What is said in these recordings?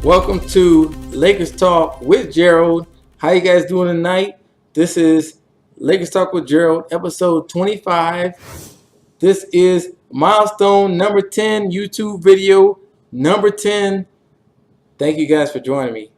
Welcome to Lakers Talk with Gerald. How you guys doing tonight? This is Lakers Talk with Gerald, episode 25. This is milestone number 10, YouTube video number 10. Thank you guys for joining me.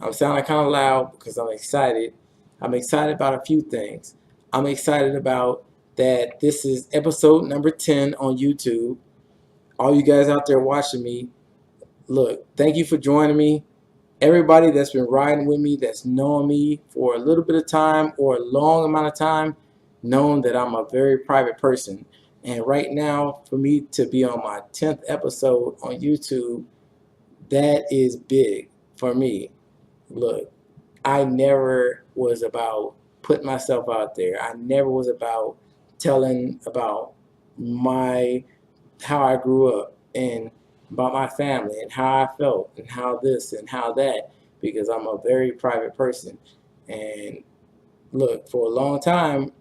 I'm sounding kind of loud because I'm excited. I'm excited about a few things. I'm excited about that this is episode number 10 on YouTube. All you guys out there watching me, look, thank you for joining me. Everybody that's been riding with me, that's known me for a little bit of time or a long amount of time, known that I'm a very private person. And right now, for me to be on my 10th episode on YouTube, that is big for me. Look, I never was about putting myself out there. I never was about telling about my how I grew up and about my family and how I felt and how this and how that, because I'm a very private person. And look, for a long time,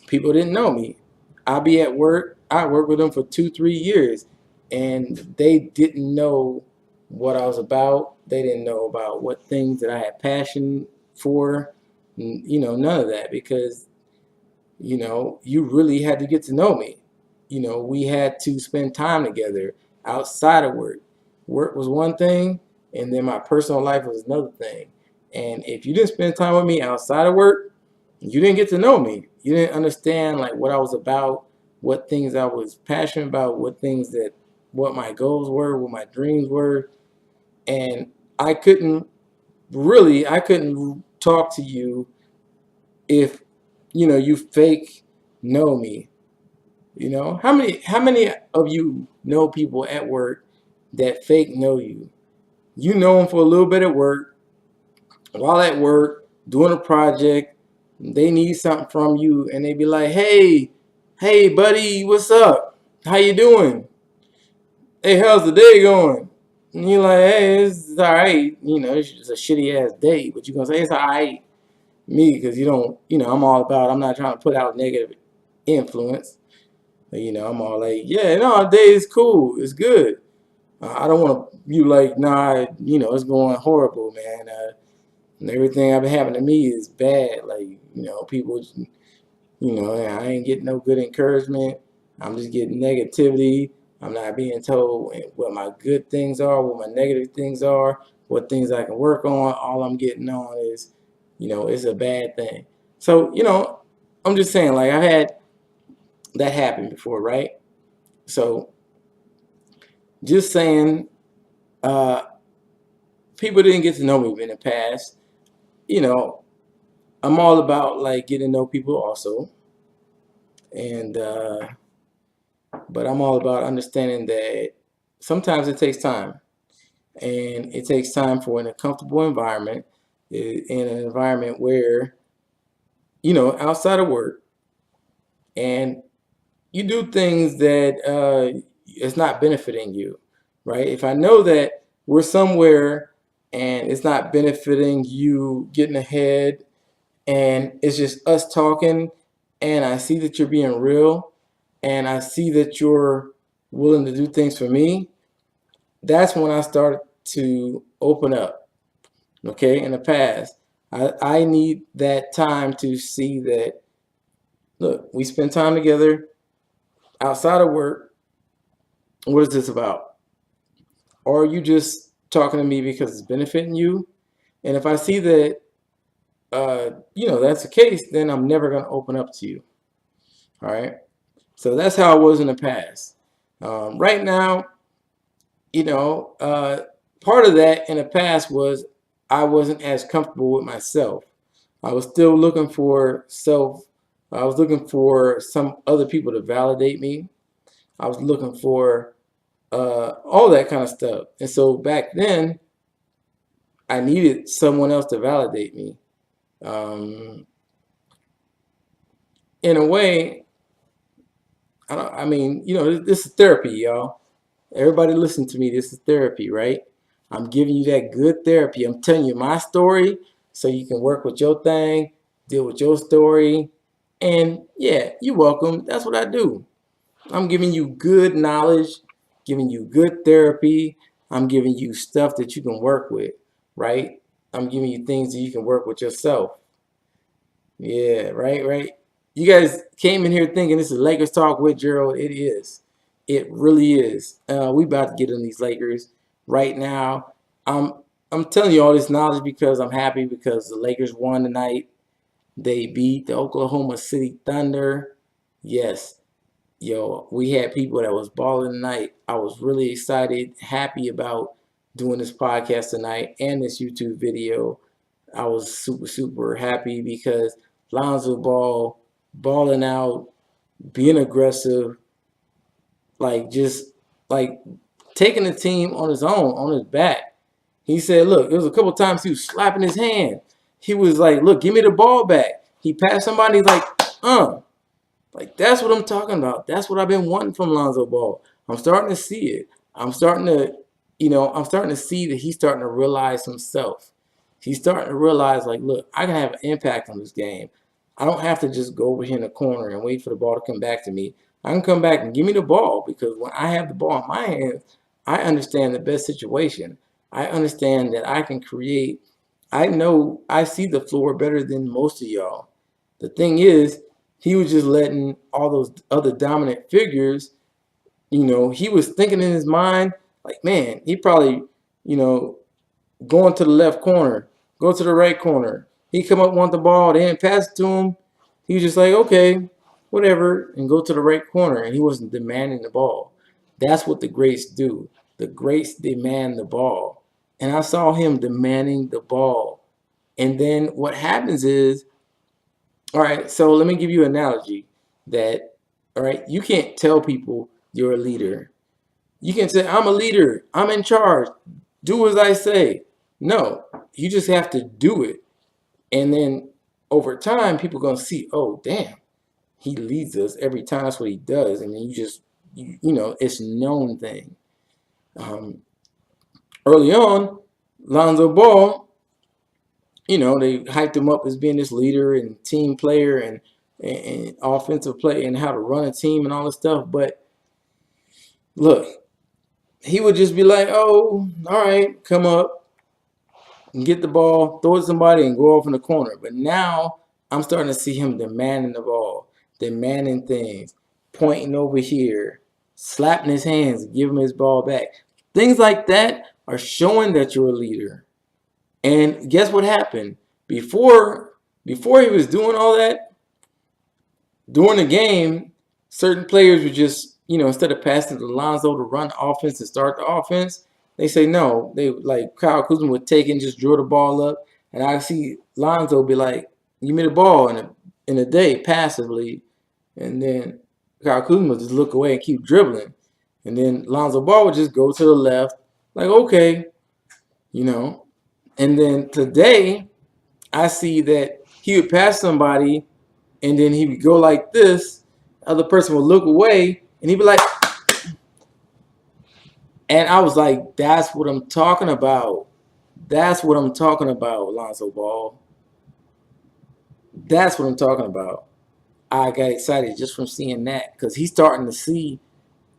people didn't know me. I'd be at work. I worked with them for 2, 3 years, and they didn't know what I was about. They didn't know about what things that I had passion for. None of that, because you really had to get to know me. We had to spend time together outside of work. Work was one thing, and then my personal life was another thing. And if you didn't spend time with me outside of work, you didn't get to know me. You didn't understand like what I was about, what things I was passionate about, what my goals were, what my dreams were. And I couldn't talk to you if you fake know me. How many of you know people at work that fake know you? You know them for a little bit at work. While at work doing a project, they need something from you, and they be like, "Hey, buddy, what's up? How you doing? Hey, how's the day going?" And you're like, "Hey, it's all right. It's just a shitty ass day, but you're gonna say it's all right." Me, because you don't, I'm all about. I'm not trying to put out negative influence. I'm all like, yeah, no, day is cool. It's good. I don't want you like, nah, it's going horrible, man. And everything I've been happening to me is bad. Like, people, I ain't getting no good encouragement. I'm just getting negativity. I'm not being told what my good things are, what my negative things are, what things I can work on. All I'm getting on is, it's a bad thing. So, I'm just saying, like, I had that happen before, right? So, just saying, uh, people didn't get to know me in the past. You know, I'm all about like getting to know people also, and but I'm all about understanding that sometimes it takes time, and it takes time for in a comfortable environment, in an environment where outside of work, and you do things that it's not benefiting you, right? If I know that we're somewhere and it's not benefiting you getting ahead, and it's just us talking, and I see that you're being real, and I see that you're willing to do things for me, that's when I start to open up. Okay, in the past, I need that time to see that, look, we spend time together outside of work. What is this about? Or are you just talking to me because it's benefiting you? And if I see that, that's the case, then I'm never going to open up to you. All right. So that's how I was in the past. Right now, part of that in the past was I wasn't as comfortable with myself. I was still looking for self. I was looking for some other people to validate me. I was looking for all that kind of stuff. And so back then, I needed someone else to validate me. In a way, this is therapy, y'all. Everybody listen to me. This is therapy, right? I'm giving you that good therapy. I'm telling you my story so you can work with your thing, deal with your story. And yeah, you're welcome. That's what I do. I'm giving you good knowledge, giving you good therapy, I'm giving you stuff that you can work with, right? I'm giving you things that you can work with yourself. Yeah, right. You guys came in here thinking this is Lakers talk with Gerald. It is. It really is. We about to get on these Lakers right now. I'm I'm telling you all this knowledge because I'm happy because the Lakers won tonight. They beat the Oklahoma City Thunder. Yes, yo, we had people that was balling tonight. I was really excited, happy about doing this podcast tonight and this YouTube video. I was super happy because Lonzo Ball balling out, being aggressive, like just like taking the team on his own, on his back. He said, look, there was a couple times he was slapping his hand. He was like, look, give me the ball back. He passed somebody, he's like, like, that's what I'm talking about. That's what I've been wanting from Lonzo Ball. I'm starting to see it. I'm starting to, I'm starting to see that he's starting to realize himself. He's starting to realize, like, look, I can have an impact on this game. I don't have to just go over here in the corner and wait for the ball to come back to me. I can come back and give me the ball because when I have the ball in my hands, I understand the best situation. I understand that I can create. I know I see the floor better than most of y'all. The thing is, he was just letting all those other dominant figures, he was thinking in his mind, like, man, he probably, going to the left corner, go to the right corner. He come up, want the ball, they didn't pass it to him. He was just like, okay, whatever, and go to the right corner. And he wasn't demanding the ball. That's what the greats do. The greats demand the ball. And I saw him demanding the ball. And then what happens is, all right, so let me give you an analogy that, all right, you can't tell people you're a leader. You can say, I'm a leader, I'm in charge, do as I say. No, you just have to do it. And then over time, people are going to see, oh, damn, he leads us every time. That's what he does. And then it's a known thing. Early on, Lonzo Ball, they hyped him up as being this leader and team player and offensive play and how to run a team and all this stuff. But look, he would just be like, oh, all right, come up and get the ball, throw it to somebody and go off in the corner. But now I'm starting to see him demanding the ball, demanding things, pointing over here, slapping his hands, give him his ball back. Things like that are showing that you're a leader. And guess what happened? Before he was doing all that, during the game, certain players would just, instead of passing to Lonzo to run the offense and start the offense, they say no. They like Kyle Kuzma would take and just draw the ball up. And I see Lonzo be like, give me the ball in a day passively. And then Kyle Kuzma would just look away and keep dribbling. And then Lonzo Ball would just go to the left, like, okay, And then today, I see that he would pass somebody and then he would go like this. The other person would look away and he'd be like, and I was like, that's what I'm talking about. That's what I'm talking about, Lonzo Ball. That's what I'm talking about. I got excited just from seeing that because he's starting to see,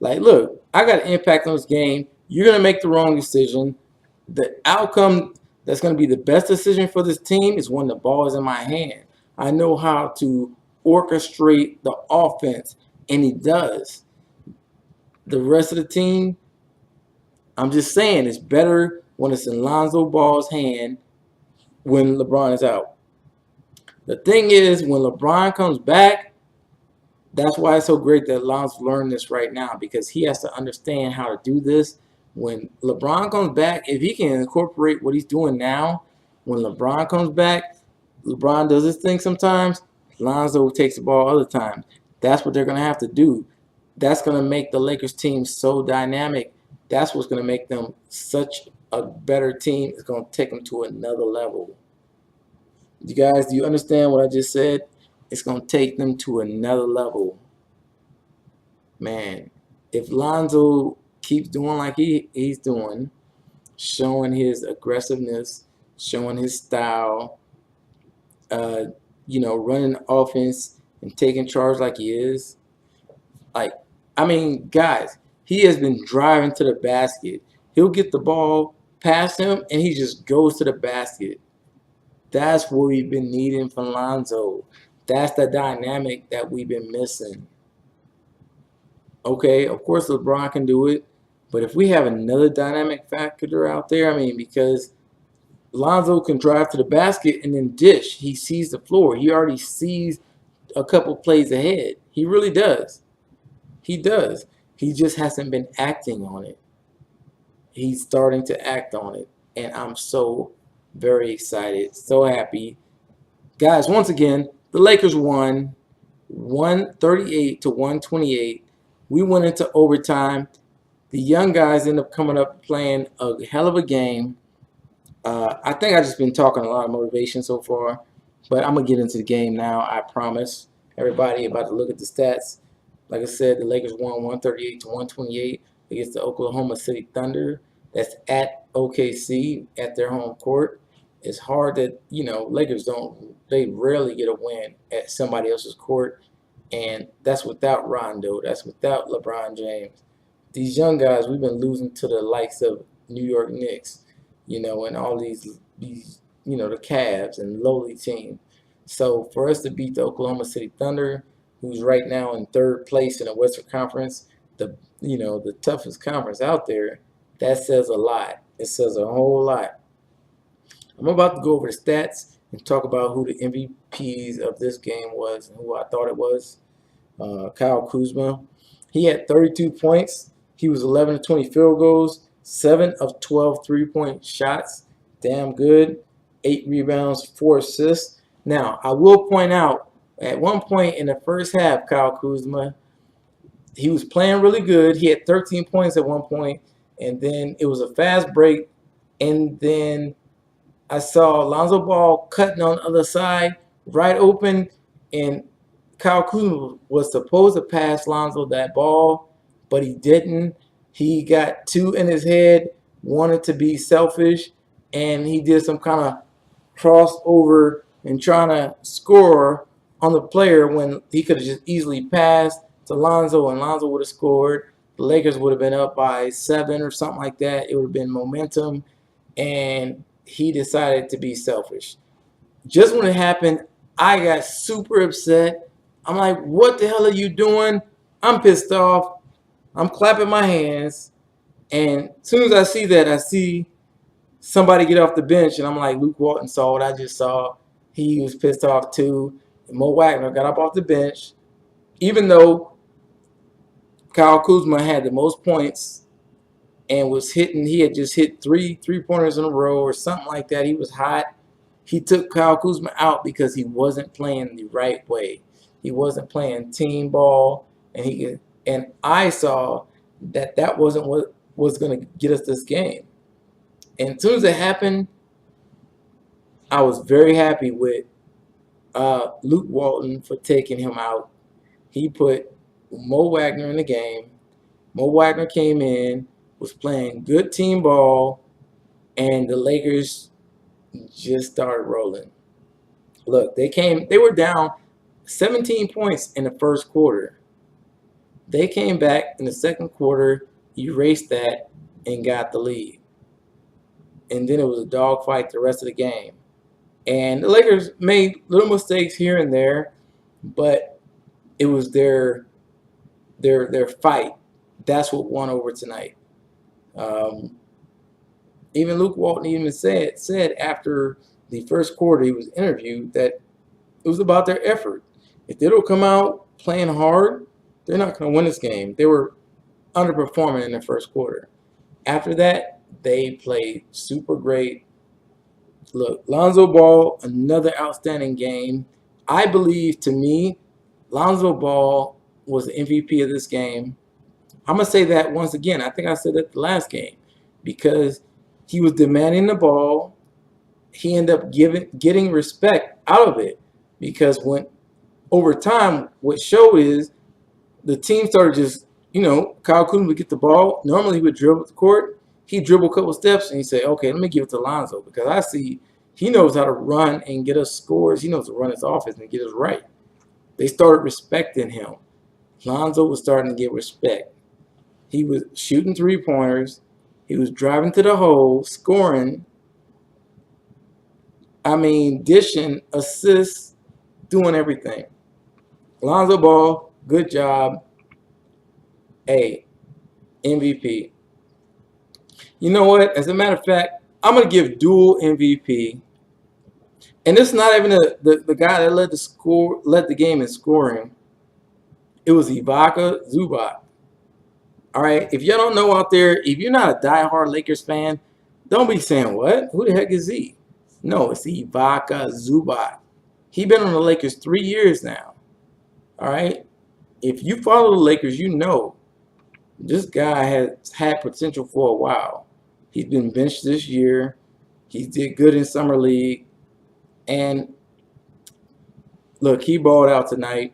like, look, I got an impact on this game. You're going to make the wrong decision. The outcome that's going to be the best decision for this team is when the ball is in my hand. I know how to orchestrate the offense, and he does. The rest of the team, I'm just saying, it's better when it's in Lonzo Ball's hand when LeBron is out. The thing is, when LeBron comes back, that's why it's so great that Lonzo learned this right now because he has to understand how to do this. When LeBron comes back, if he can incorporate what he's doing now, when LeBron comes back, LeBron does his thing sometimes, Lonzo takes the ball other times. That's what they're going to have to do. That's going to make the Lakers team so dynamic. That's what's going to make them such a better team. It's going to take them to another level. You guys, do you understand what I just said? It's going to take them to another level. Man, if Lonzo keeps doing like he's doing, showing his aggressiveness, showing his style, running offense and taking charge like he is, guys, he has been driving to the basket. He'll get the ball past him, and he just goes to the basket. That's what we've been needing from Lonzo. That's the dynamic that we've been missing. Okay, of course LeBron can do it, but if we have another dynamic factor out there, I mean, because Lonzo can drive to the basket and then dish. He sees the floor. He already sees a couple plays ahead. He really does. He does. He just hasn't been acting on it. He's starting to act on it. And I'm so very excited, so happy. Guys, once again, the Lakers won 138 to 128. We went into overtime. The young guys end up coming up playing a hell of a game. I think I've just been talking a lot of motivation so far, but I'm going to get into the game now, I promise. Everybody about to look at the stats. Like I said, the Lakers won 138 to 128 against the Oklahoma City Thunder. That's at OKC at their home court. It's hard that, Lakers they rarely get a win at somebody else's court, and that's without Rondo. That's without LeBron James. These young guys, we've been losing to the likes of New York Knicks, and all these the Cavs and lowly teams. So for us to beat the Oklahoma City Thunder, who's right now in third place in the Western Conference, the toughest conference out there, that says a lot. It says a whole lot. I'm about to go over the stats and talk about who the MVPs of this game was and who I thought it was. Kyle Kuzma. He had 32 points. He was 11 of 20 field goals, 7 of 12 three-point shots. Damn good. 8 rebounds, 4 assists. Now, I will point out, at one point in the first half, Kyle Kuzma, he was playing really good. He had 13 points at one point, and then it was a fast break, and then I saw Lonzo Ball cutting on the other side, right open, and Kyle Kuzma was supposed to pass Lonzo that ball, but he didn't. He got 2 in his head, wanted to be selfish, and he did some kind of crossover and trying to score on the player when he could have just easily passed to Lonzo, and Lonzo would have scored. The Lakers would have been up by 7 or something like that. It would have been momentum, and he decided to be selfish. Just when it happened, I got super upset. I'm like, what the hell are you doing? I'm pissed off. I'm clapping my hands. And as soon as I see that, I see somebody get off the bench, and I'm like, Luke Walton saw what I just saw. He was pissed off too. And Mo Wagner got up off the bench. Even though Kyle Kuzma had the most points and was hitting, he had just hit three-pointers in a row or something like that. He was hot. He took Kyle Kuzma out because he wasn't playing the right way. He wasn't playing team ball, and I saw that wasn't what was going to get us this game. And as soon as it happened, I was very happy with Luke Walton for taking him out. He put Mo Wagner in the game. Mo Wagner came in, was playing good team ball, and the Lakers just started rolling. Look, they were down 17 points in the first quarter. They came back in the second quarter, erased that, and got the lead. And then it was a dogfight the rest of the game. And the Lakers made little mistakes here and there, but it was their fight. That's what won over tonight. Even Luke Walton even said after the first quarter he was interviewed that it was about their effort. If they don't come out playing hard, they're not going to win this game. They were underperforming in the first quarter. After that, they played super great. Look, Lonzo Ball, another outstanding game. I believe, to me, Lonzo Ball was the MVP of this game. I'm going to say that once again. I think I said that the last game because he was demanding the ball. He ended up getting respect out of it because over time, what showed is the team started just, Kyle Kuzma would get the ball. Normally, he would dribble the court. He'd dribble a couple steps, and he'd say, okay, let me give it to Lonzo because I see he knows how to run and get us scores. He knows to run his offense and get us right. They started respecting him. Lonzo was starting to get respect. He was shooting three-pointers. He was driving to the hole, scoring. I mean, dishing, assists, doing everything. Lonzo Ball, good job. A MVP. You know what? As a matter of fact, I'm gonna give dual MVP. And it's not even the guy that led the game in scoring. It was Ibaka Zubac. All right. If y'all don't know out there, if you're not a diehard Lakers fan, don't be saying what? Who the heck is he? No, it's Ibaka Zubac. He's been on the Lakers 3 years now. All right. If you follow the Lakers, you know this guy has had potential for a while. He's been benched this year. He did good in summer league, and look, he balled out tonight.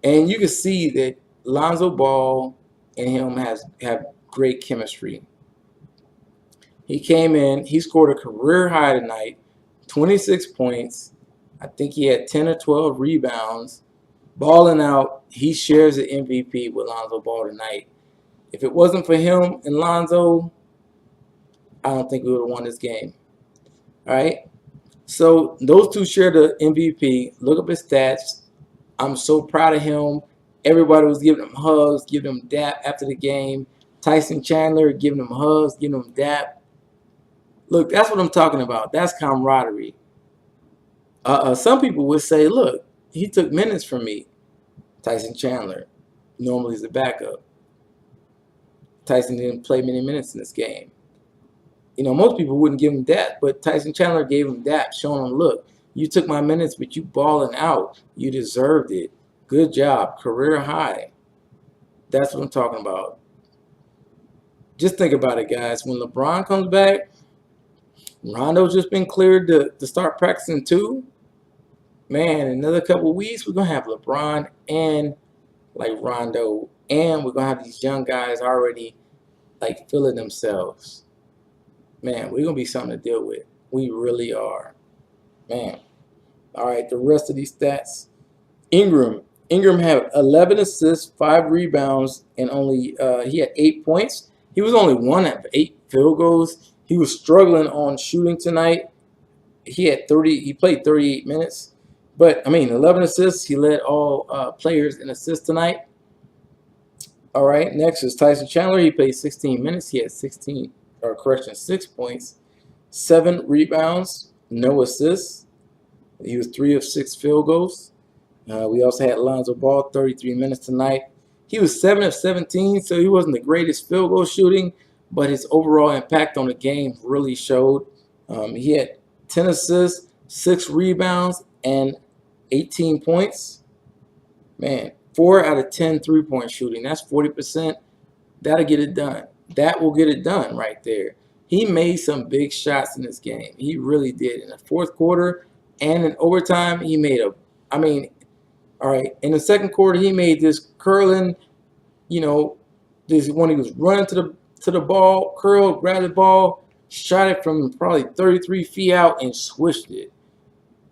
And you can see that Lonzo Ball and him have great chemistry. He came in, he scored a career high tonight, 26 points. I think he had 10 or 12 rebounds. Balling out, he shares the MVP with Lonzo Ball tonight. If it wasn't for him and Lonzo, I don't think we would have won this game. All right? So those two share the MVP. Look up his stats. I'm so proud of him. Everybody was giving him hugs, giving him dap after the game. Tyson Chandler giving him hugs, giving him dap. Look, that's what I'm talking about. That's camaraderie. Some people would say, look, he took minutes from me. Tyson Chandler normally is a backup. Tyson didn't play many minutes in this game. You know, most people wouldn't give him that, but Tyson Chandler gave him that, showing him, look, you took my minutes, but you balling out. You deserved it. Good job. Career high. That's what I'm talking about. Just think about it, guys. When LeBron comes back, Rondo's just been cleared to start practicing too. Man, in another couple of weeks, we're going to have LeBron and like Rondo, and we're going to have these young guys already like feeling themselves. Man, we're going to be something to deal with. We really are. Man. All right, the rest of these stats. Ingram had 11 assists, 5 rebounds, and he had 8 points. He was only 1 of 8 field goals. He was struggling on shooting tonight. He played 38 minutes. But, I mean, 11 assists. He led all players in assists tonight. All right, next is Tyson Chandler. He played 16 minutes. He had 6 points, 7 rebounds, no assists. He was 3 of 6 field goals. We also had Lonzo Ball, 33 minutes tonight. He was 7 of 17, so he wasn't the greatest field goal shooting, but his overall impact on the game really showed. He had 10 assists, 6 rebounds, and 18 points. Man, 4 out of 10 3-point shooting. That's 40%. That'll get it done. That will get it done right there. He made some big shots in this game. He really did. In the fourth quarter and in overtime, he made all right, in the second quarter, he made this curling, this when he was running to the ball, curled, grabbed the ball, shot it from probably 33 feet out and swished it.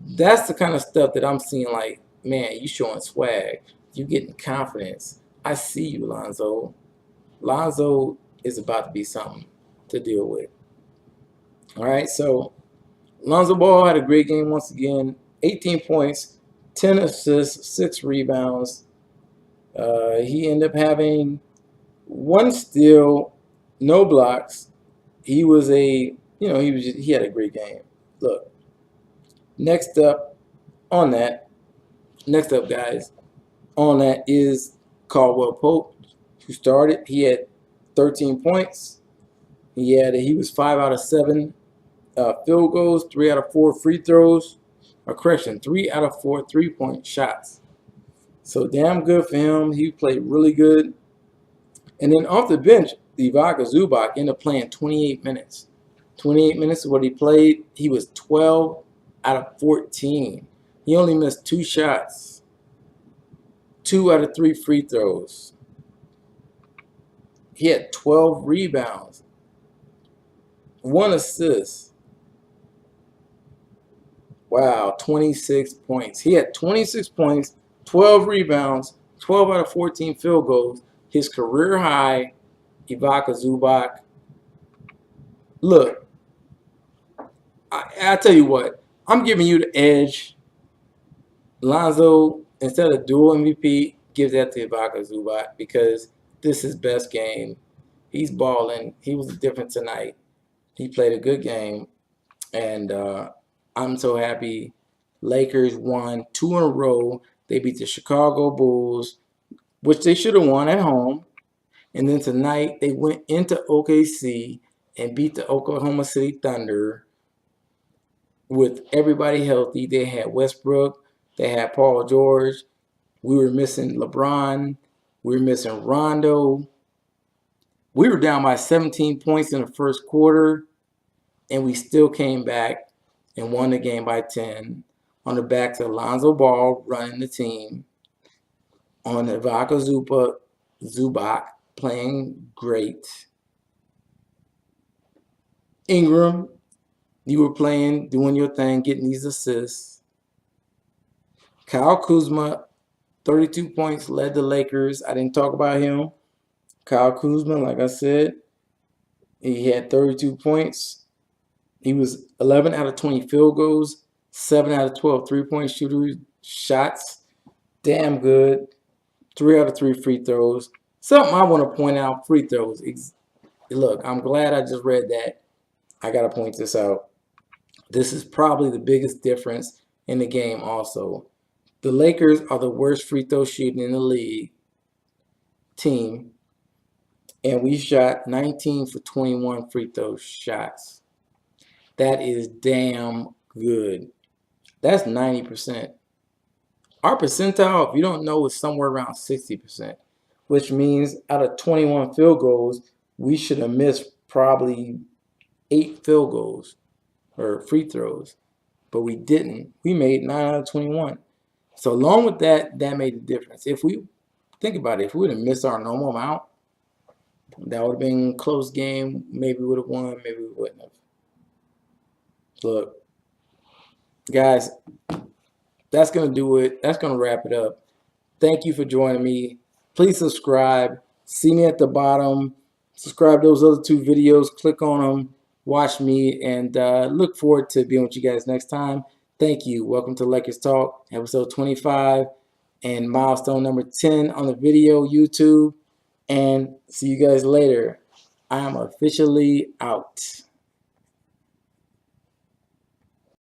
That's the kind of stuff that I'm seeing like, man, you showing swag. You getting confidence. I see you, Lonzo. Lonzo is about to be something to deal with. All right, so Lonzo Ball had a great game once again. 18 points, 10 assists, 6 rebounds. He ended up having 1 steal, no blocks. He had a great game. Look, next up, guys, on that is Caldwell Pope, who started. He had 13 points. He was 5 out of 7 field goals, 3 out of 4 free throws. 3 out of 4 3-point shots. So damn good for him. He played really good. And then off the bench, Ibaka Zubac ended up playing 28 minutes. 28 minutes is what he played. He was 12 out of 14. He only missed 2 shots. 2 out of 3 free throws. He had 12 rebounds. 1 assist. Wow, 26 points. He had 26 points, 12 rebounds, 12 out of 14 field goals. His career high, Ibaka Zubac. Look, I tell you what, I'm giving you the edge. Lonzo, instead of dual MVP, gives that to Ibaka Zubac because this is best game. He's balling. He was different tonight. He played a good game, and I'm so happy. Lakers won 2 in a row. They beat the Chicago Bulls, which they should have won at home. And then tonight they went into OKC and beat the Oklahoma City Thunder with everybody healthy. They had Westbrook, they had Paul George. We were missing LeBron. We were missing Rondo. We were down by 17 points in the first quarter, and we still came back and won the game by 10 on the backs of Lonzo Ball running the team, on Ibaka Zubac playing great. Ingram, you were playing, doing your thing, getting these assists. Kyle Kuzma, 32 points, led the Lakers. I didn't talk about him. Kyle Kuzma, like I said, he had 32 points. He was 11 out of 20 field goals, 7 out of 12 three-point shooter shots. Damn good. 3 out of 3 free throws. Something I want to point out, free throws. Look, I'm glad I just read that. I got to point this out. This is probably the biggest difference in the game also. The Lakers are the worst free throw shooting in the league team, and we shot 19 for 21 free throw shots. That is damn good. That's 90%. Our percentile, if you don't know, is somewhere around 60%, which means out of 21 field goals, we should have missed probably 8 field goals or free throws, but we didn't. We made 9 out of 21. So along with that, that made the difference. If we think about it, if we would have missed our normal amount, that would have been a close game. Maybe we would have won, maybe we wouldn't have. Look, guys, that's going to do it. That's going to wrap it up. Thank you for joining me. Please subscribe. See me at the bottom. Subscribe to those other 2 videos. Click on them. Watch me. And look forward to being with you guys next time. Thank you. Welcome to Lakers Talk, episode 25 and milestone number 10 on the video YouTube. And see you guys later. I am officially out.